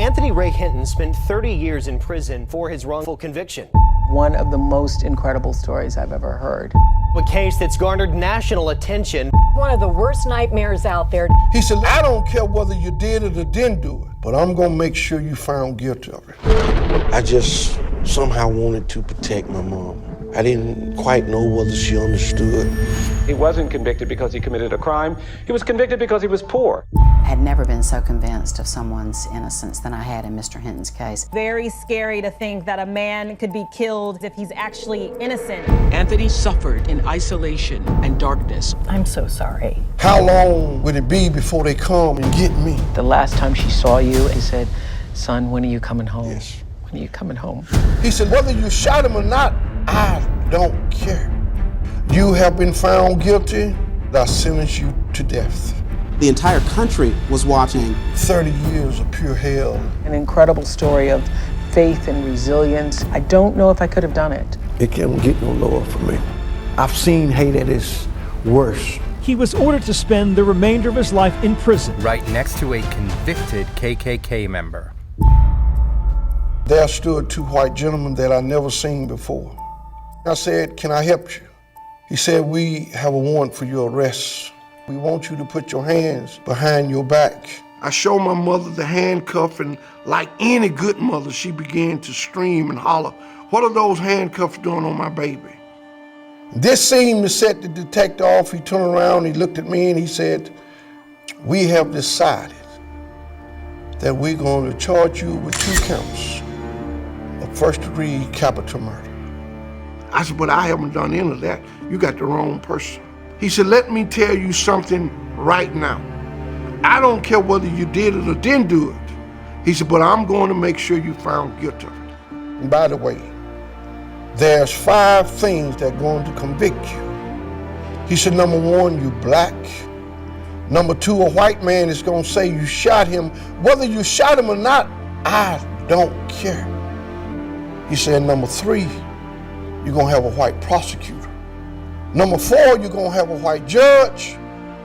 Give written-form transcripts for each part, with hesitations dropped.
Anthony Ray Hinton spent 30 years in prison for his wrongful conviction. One of the most incredible stories I've ever heard. A case that's garnered national attention. One of the worst nightmares out there. He said, I don't care whether you did it or didn't do it, but I'm gonna make sure you found guilty of it. I just somehow wanted to protect my mom. I didn't quite know whether she understood. He wasn't convicted because he committed a crime. He was convicted because he was poor. I had never been so convinced of someone's innocence than I had in Mr. Hinton's case. Very scary to think that a man could be killed if he's actually innocent. Anthony suffered in isolation and darkness. I'm so sorry. How long would it be before they come and get me? The last time she saw you, he said, son, when are you coming home? Yes. When are you coming home? He said, whether you shot him or not, I don't care. You have been found guilty, I sentence you to death. The entire country was watching. 30 years of pure hell. An incredible story of faith and resilience. I don't know if I could have done it. It can't get no lower for me. I've seen hate at its worst. He was ordered to spend the remainder of his life in prison. Right next to a convicted KKK member. There stood two white gentlemen that I never seen before. I said, can I help you? He said, we have a warrant for your arrest. We want you to put your hands behind your back. I showed my mother the handcuff, and like any good mother, she began to scream and holler, what are those handcuffs doing on my baby? This seemed to set the detective off. He turned around, he looked at me, and he said, we have decided that we're going to charge you with 2 counts of first-degree capital murder. I said, but I haven't done any of that. You got the wrong person. He said, let me tell you something right now. I don't care whether you did it or didn't do it. He said, but I'm going to make sure you found guilty of it. And by the way, there's 5 things that are going to convict you. He said, number 1, you black. Number 2, a white man is going to say you shot him. Whether you shot him or not, I don't care. He said, number 3, you're going to have a white prosecutor. Number 4, you're going to have a white judge.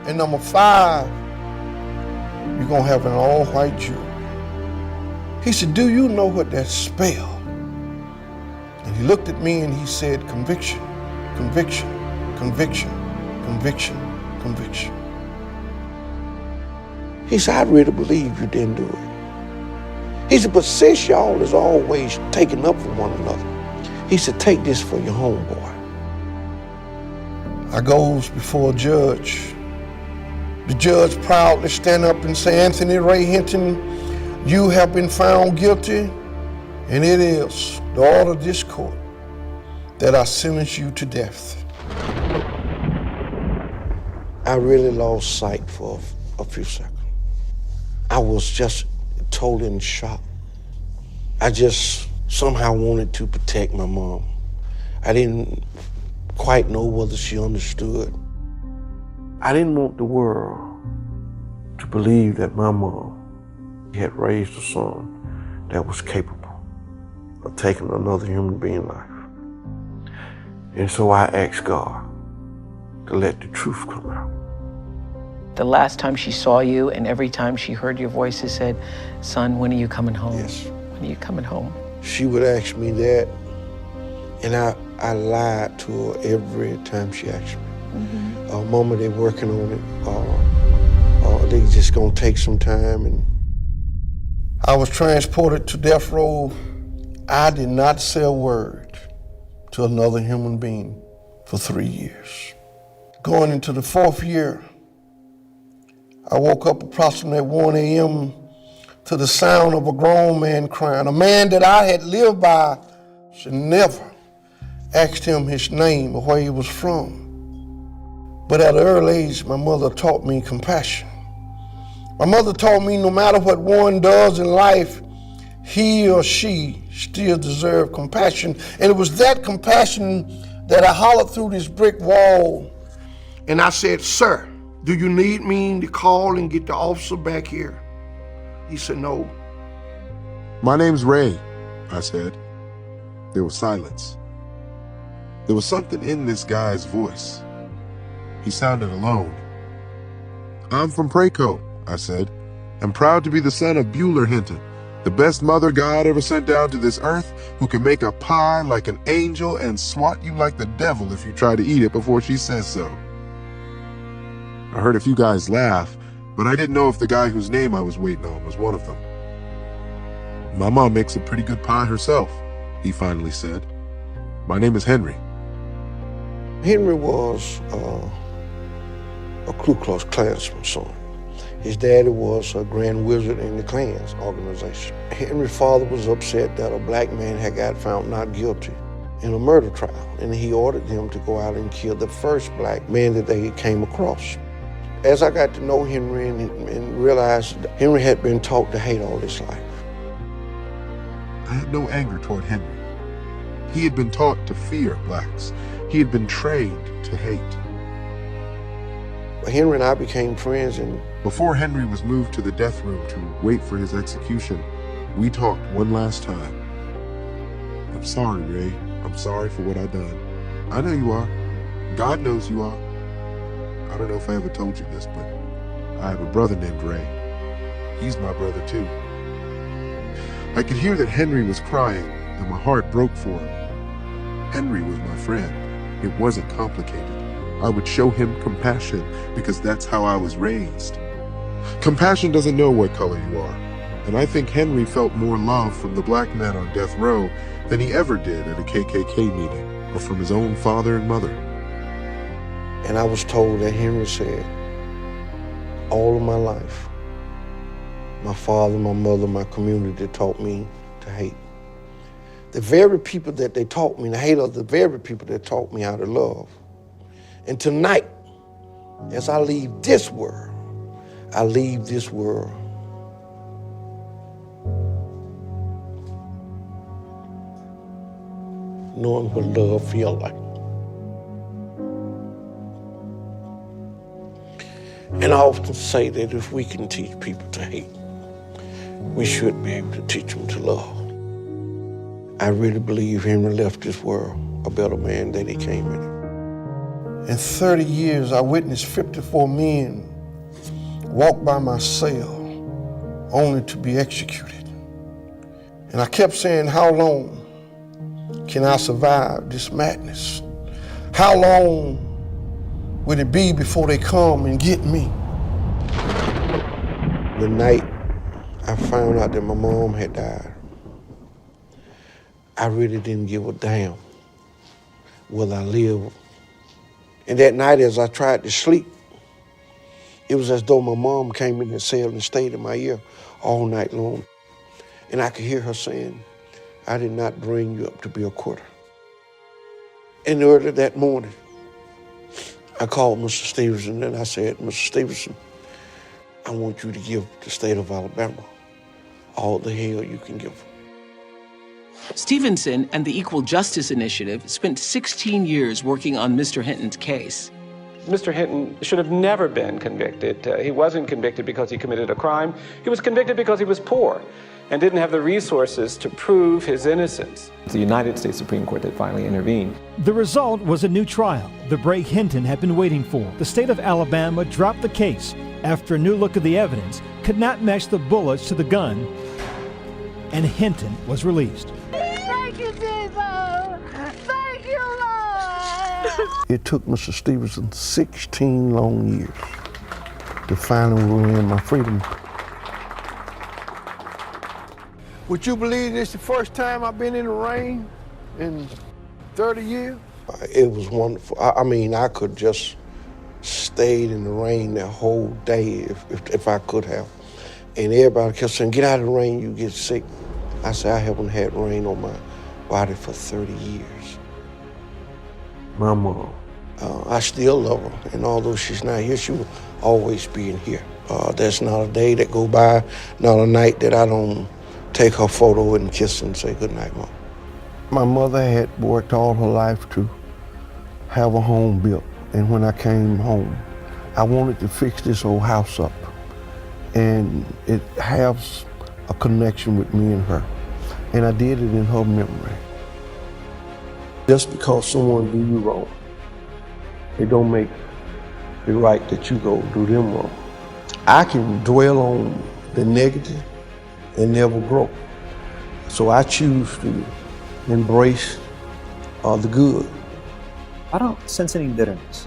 And number 5, you're going to have an all-white jury. He said, do you know what that spells? And he looked at me and he said, conviction, conviction, conviction, conviction, conviction. He said, I really believe you didn't do it. He said, but since y'all is always taking up for one another, he said, take this for your homeboy. I goes before a judge. The judge proudly stand up and say, Anthony Ray Hinton, you have been found guilty, and it is the order of this court that I sentence you to death. I really lost sight for a few seconds. I was just totally in shock. I just somehow wanted to protect my mom. I didn't quite know whether she understood. I didn't want the world to believe that my mom had raised a son that was capable of taking another human being's life. And so I asked God to let the truth come out. The last time she saw you and every time she heard your voice, she said, son, when are you coming home? Yes. When are you coming home? She would ask me that, and I lied to her every time she asked me. Mm-hmm. Mama, they working on it. They just gonna take some time. And I was transported to death row. I did not say a word to another human being for 3 years. Going into the 4th year, I woke up approximately at 1 a.m. to the sound of a grown man crying. A man that I had lived by should never asked him his name or where he was from. But at an early age, my mother taught me compassion. My mother taught me no matter what one does in life, he or she still deserves compassion. And it was that compassion that I hollered through this brick wall. And I said, sir, do you need me to call and get the officer back here? He said, no. My name's Ray, I said. There was silence. There was something in this guy's voice. He sounded alone. I'm from Praco, I said. I'm proud to be the son of Bueller Hinton, The best mother God ever sent down to this earth, who can make a pie like an angel and swat you like the devil if you try to eat it before she says so. I heard a few guys laugh, but I didn't know if the guy whose name I was waiting on was one of them. My mom makes a pretty good pie herself, he finally said. My name is Henry. Henry was a Ku Klux Klansman's son. His daddy was a Grand Wizard in the Klan's organization. Henry's father was upset that a black man had got found not guilty in a murder trial, and he ordered them to go out and kill the first black man that they came across. As I got to know Henry and realized that Henry had been taught to hate all his life. I had no anger toward Henry. He had been taught to fear blacks. He had been trained to hate. Henry and I became friends, and before Henry was moved to the death room to wait for his execution, we talked one last time. I'm sorry, Ray. I'm sorry for what I done. I know you are. God knows you are. I don't know if I ever told you this, but I have a brother named Ray. He's my brother too. I could hear that Henry was crying, and my heart broke for him. Henry was my friend. It wasn't complicated. I would show him compassion because that's how I was raised. Compassion doesn't know what color you are, and I think Henry felt more love from the black men on death row than he ever did at a KKK meeting or from his own father and mother. And I was told that Henry said, all of my life, my father, my mother, my community taught me to hate. The very people that they taught me to hate are the very people that taught me how to love. And tonight, as I leave this world, I leave this world knowing what love feels like. And I often say that if we can teach people to hate, we should be able to teach them to love. I really believe Henry left this world a better man than he came in it. In 30 years, I witnessed 54 men walk by my cell only to be executed. And I kept saying, how long can I survive this madness? How long will it be before they come and get me? The night I found out that my mom had died, I really didn't give a damn whether I lived. And that night, as I tried to sleep, it was as though my mom came in the cell and stayed in my ear all night long. And I could hear her saying, I did not bring you up to be a quitter. And early that morning, I called Mr. Stevenson and I said, Mr. Stevenson, I want you to give the state of Alabama all the hell you can give them. Stevenson and the Equal Justice Initiative spent 16 years working on Mr. Hinton's case. Mr. Hinton should have never been convicted. He wasn't convicted because he committed a crime. He was convicted because he was poor and didn't have the resources to prove his innocence. It's the United States Supreme Court that finally intervened. The result was a new trial that Ray Hinton had been waiting for. The state of Alabama dropped the case after a new look at the evidence could not match the bullets to the gun, and Hinton was released. Thank you, Jesus! Thank you, Lord! It took Mr. Stevenson 16 long years to finally win my freedom. Would you believe this is the first time I've been in the rain in 30 years? It was wonderful. I mean, I could just stayed in the rain that whole day if I could have. And everybody kept saying, get out of the rain, you get sick. I said, I haven't had rain on my body for 30 years. My mom, I still love her. And although she's not here, she will always be in here. There's not a day that go by, not a night that I don't take her photo and kiss her and say, good night, Mom. My mother had worked all her life to have a home built. And when I came home, I wanted to fix this old house up. And it has a connection with me and her. And I did it in her memory. Just because someone do you wrong, it don't make it right that you go do them wrong. I can dwell on the negative and never grow. So I choose to embrace the good. I don't sense any bitterness.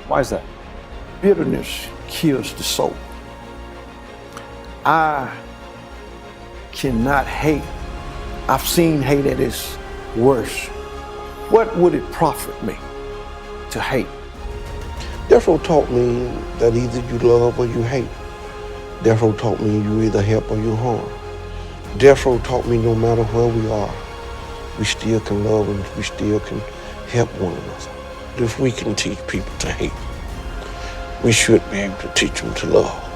Why is that? Bitterness kills the soul. I cannot hate. I've seen hate at its worst. What would it profit me to hate? Death Row taught me that either you love or you hate. Death Row taught me you either help or you harm. Death Row taught me no matter where we are, we still can love and we still can help one another. If we can teach people to hate, we should be able to teach them to love.